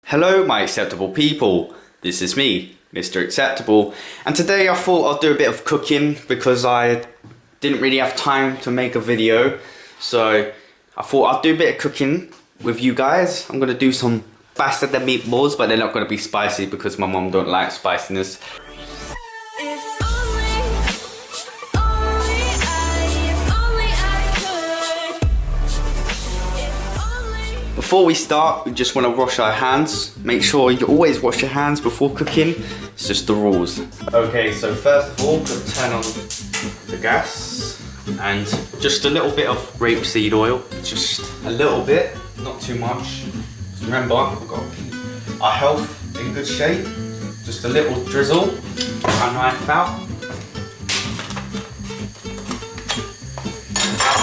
Hello my acceptable people, this is me, Mr. Acceptable, and today I thought I'd do a bit of cooking because I didn't really have time to make a video, so I thought I'd do a bit of cooking with you guys. I'm going to do some faster than meatballs, but they're not going to be spicy because my mum don't like spiciness. Before we start, we just want to wash our hands. Make sure you always wash your hands before cooking. It's just the rules. Okay, so first of all, turn on the gas and just a little bit of rapeseed oil. Just a little bit, not too much. Remember, we've got our health in good shape. Just a little drizzle, our knife out.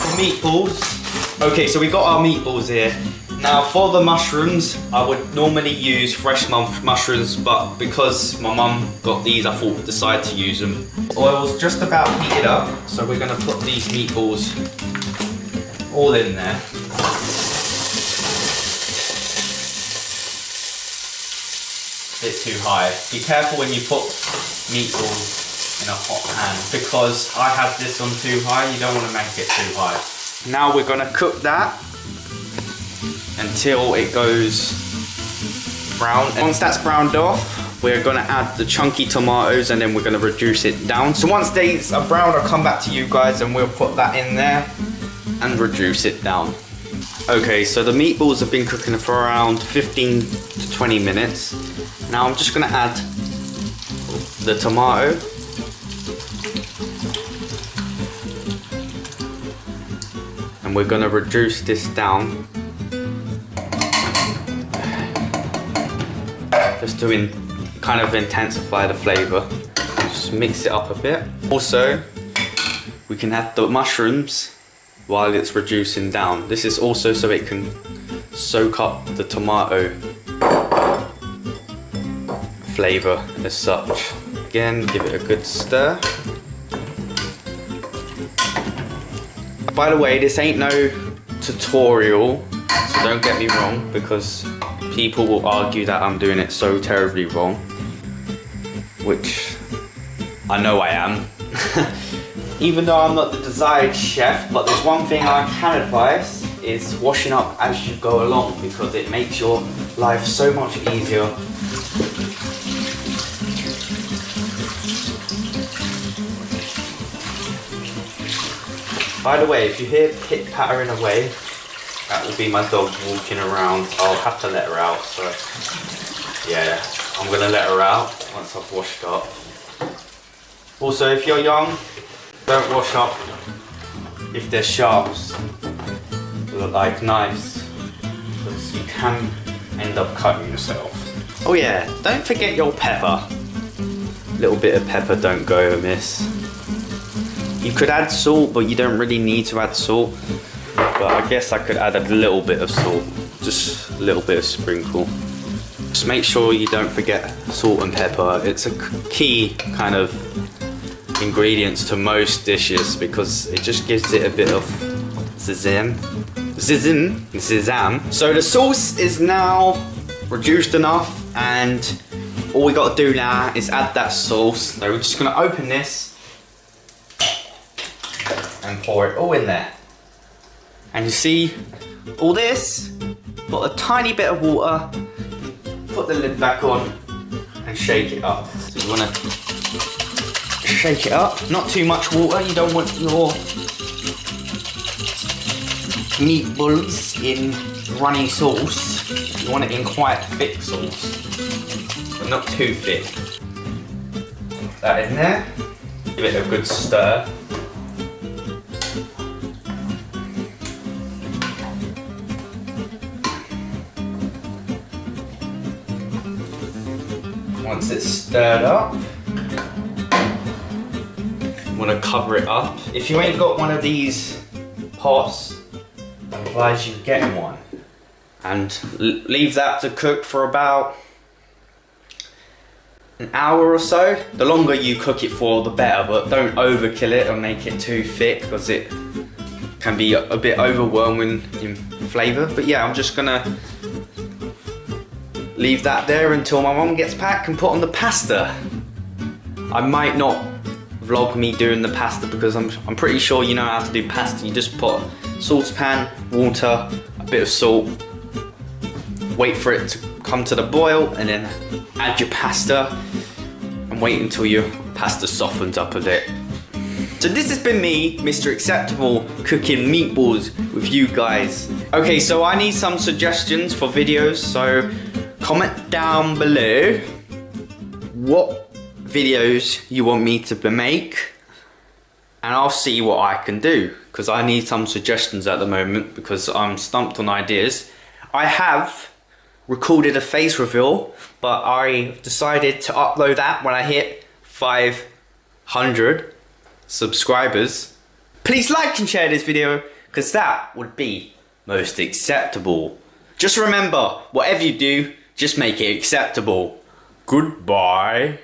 For meatballs. Okay, so we got our meatballs here. Now for the mushrooms, I would normally use fresh mushrooms, but because my mum got these, I thought we'd decide to use them. Oil's just about heated up, so we're going to put these meatballs all in there. Bit too high. Be careful when you put meatballs in a hot pan, because I had this on too high. You don't want to make it too high. Now we're going to cook that until it goes brown. And once that's browned off, we're going to add the chunky tomatoes and then we're going to reduce it down. So once these are brown, I'll come back to you guys and we'll put that in there and reduce it down. Okay, so the meatballs have been cooking for around 15 to 20 minutes. Now I'm just going to add the tomato. And we're going to reduce this down. Just to kind of intensify the flavour. Just mix it up a bit. Also, we can add the mushrooms while it's reducing down. This is also so it can soak up the tomato flavour as such. Again, give it a good stir. By the way, this ain't no tutorial, so don't get me wrong, because people will argue that I'm doing it so terribly wrong, which I know I am. Even though I'm not the desired chef, but there's one thing I can advise, is washing up as you go along, because it makes your life so much easier. By the way, if you hear pit pattering away, that will be my dog walking around. I'll have to let her out, so yeah, I'm gonna let her out once I've washed up. Also, if you're young, don't wash up if they're sharps, look like knives, because you can end up cutting yourself. Oh yeah, don't forget your pepper. A little bit of pepper don't go amiss. You could add salt, but you don't really need to add salt. But I guess I could add a little bit of salt, just a little bit of sprinkle. Just make sure you don't forget salt and pepper. It's a key kind of ingredients to most dishes because it just gives it a bit of zizam. So the sauce is now reduced enough, and all we got to do now is add that sauce. So we're just going to open this and pour it all in there. And you see all this, put a tiny bit of water, put the lid back on and shake it up. So you want to shake it up, not too much water. You don't want your meatballs in runny sauce. You want it in quite thick sauce, but not too thick. Put that in there, give it a good stir. Once it's stirred up, you want to cover it up. If you ain't got one of these pots, I advise you getting one. And leave that to cook for about an hour or so. The longer you cook it for, the better, but don't overkill it or make it too thick because it can be a bit overwhelming in flavour. But yeah, I'm just gonna leave that there until my mum gets back and put on the pasta. I might not vlog me doing the pasta because I'm pretty sure you know how to do pasta. You just put saucepan, water, a bit of salt, wait for it to come to the boil, and then add your pasta and wait until your pasta softens up a bit. So this has been me, Mr. Acceptable, cooking meatballs with you guys. Okay, so I need some suggestions for videos, so comment down below what videos you want me to make, and I'll see what I can do, because I need some suggestions at the moment because I'm stumped on ideas. I have recorded a face reveal, but I decided to upload that when I hit 500 subscribers. Please like and share this video, because that would be most acceptable. Just remember, whatever you do, just make it acceptable. Goodbye.